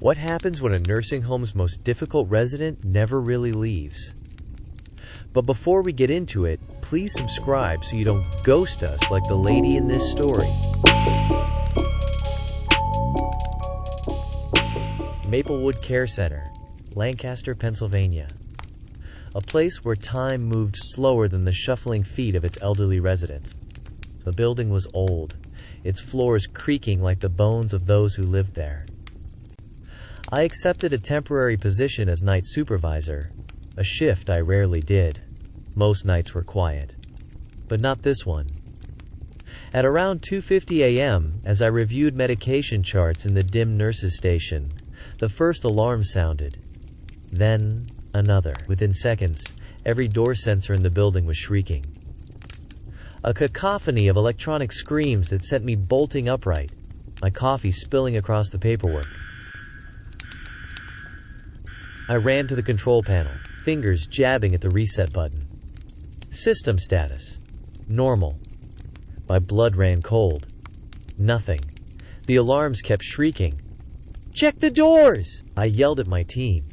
What happens when a nursing home's most difficult resident never really leaves? But before we get into it, please subscribe so you don't ghost us like the lady in this story. Maplewood Care Center, Lancaster, Pennsylvania. A place where time moved slower than the shuffling feet of its elderly residents. The building was old, its floors creaking like the bones of those who lived there. I accepted a temporary position as night supervisor, a shift I rarely did. Most nights were quiet, but not this one. At around 2:50 a.m., as I reviewed medication charts in the dim nurses' station, the first alarm sounded. Then another. Within seconds, every door sensor in the building was shrieking. A cacophony of electronic screams that sent me bolting upright, my coffee spilling across the paperwork. I ran to the control panel, fingers jabbing at the reset button. System status. Normal. My blood ran cold. Nothing. The alarms kept shrieking. "Check the doors!" I yelled at my team.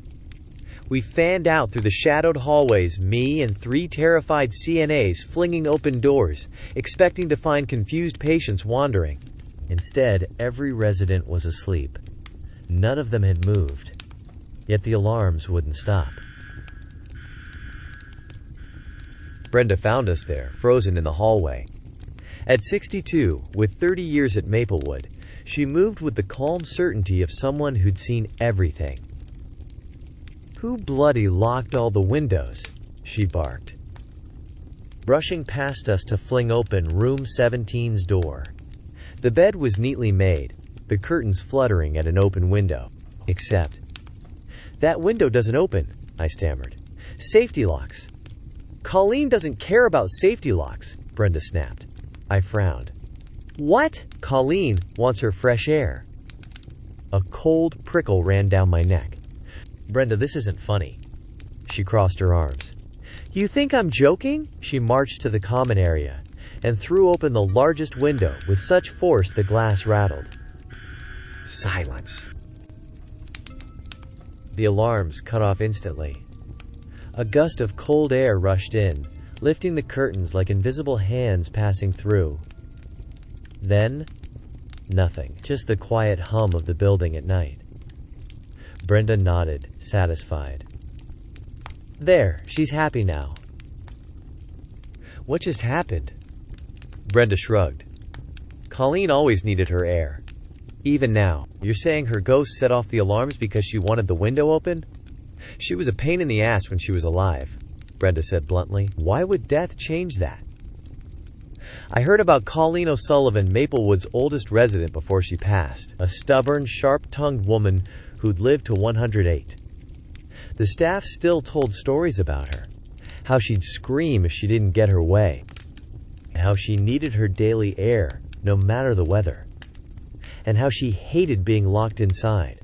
We fanned out through the shadowed hallways, me and 3 terrified CNAs flinging open doors, expecting to find confused patients wandering. Instead, every resident was asleep. None of them had moved. Yet the alarms wouldn't stop. Brenda found us there, frozen in the hallway. At 62, with 30 years at Maplewood, she moved with the calm certainty of someone who'd seen everything. "Who bloody locked all the windows?" she barked, brushing past us to fling open room 17's door. The bed was neatly made, the curtains fluttering at an open window. Except, "That window doesn't open," I stammered. "Safety locks." "Colleen doesn't care about safety locks," Brenda snapped. I frowned. "What?" "Colleen wants her fresh air." A cold prickle ran down my neck. "Brenda, this isn't funny." She crossed her arms. "You think I'm joking?" She marched to the common area and threw open the largest window with such force the glass rattled. Silence. The alarms cut off instantly. A gust of cold air rushed in, lifting the curtains like invisible hands passing through. Then, nothing, just the quiet hum of the building at night. Brenda nodded, satisfied. "There, she's happy now." "What just happened?" Brenda shrugged. "Colleen always needed her air. Even now. You're saying her ghost set off the alarms because she wanted the window open?" "She was a pain in the ass when she was alive," Brenda said bluntly. "Why would death change that?" "I heard about Colleen O'Sullivan, Maplewood's oldest resident before she passed. A stubborn, sharp-tongued woman who'd lived to 108. The staff still told stories about her. How she'd scream if she didn't get her way. And how she needed her daily air, no matter the weather. And how she hated being locked inside."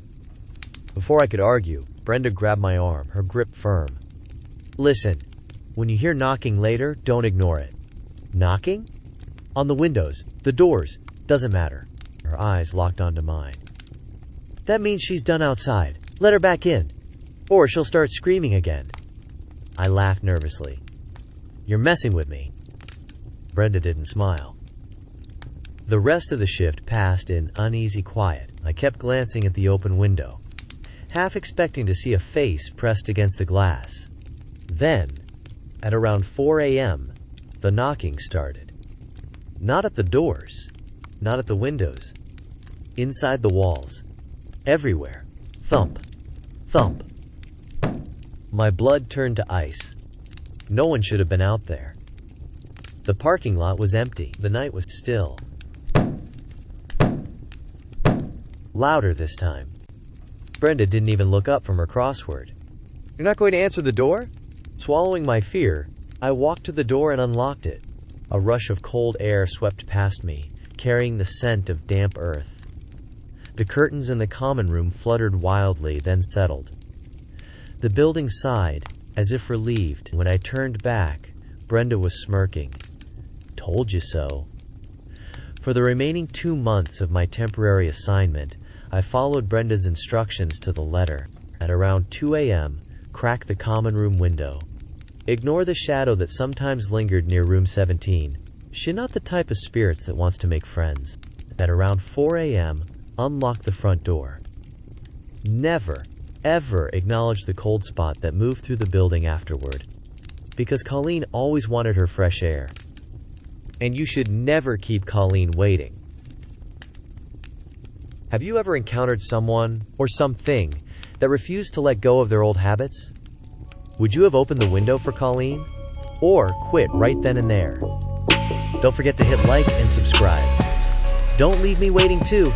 Before I could argue, Brenda grabbed my arm, her grip firm. "Listen, when you hear knocking later, don't ignore it." "Knocking?" "On the windows, the doors, doesn't matter." Her eyes locked onto mine. "That means she's done outside. Let her back in. Or she'll start screaming again." I laughed nervously. "You're messing with me." Brenda didn't smile. The rest of the shift passed in uneasy quiet. I kept glancing at the open window, half expecting to see a face pressed against the glass. Then, at around 4 a.m., the knocking started. Not at the doors, not at the windows. Inside the walls. Everywhere. Thump. Thump. My blood turned to ice. No one should have been out there. The parking lot was empty. The night was still. Louder this time. Brenda didn't even look up from her crossword. "You're not going to answer the door?" Swallowing my fear, I walked to the door and unlocked it. A rush of cold air swept past me, carrying the scent of damp earth. The curtains in the common room fluttered wildly, then settled. The building sighed, as if relieved. When I turned back, Brenda was smirking. "Told you so." For the remaining 2 months of my temporary assignment, I followed Brenda's instructions to the letter. At around 2 a.m., crack the common room window. Ignore the shadow that sometimes lingered near room 17. She's not the type of spirits that wants to make friends. At around 4 a.m., unlock the front door. Never, ever acknowledge the cold spot that moved through the building afterward. Because Colleen always wanted her fresh air. And you should never keep Colleen waiting. Have you ever encountered someone, or something, that refused to let go of their old habits? Would you have opened the window for Colleen? Or quit right then and there? Don't forget to hit like and subscribe. Don't leave me waiting too.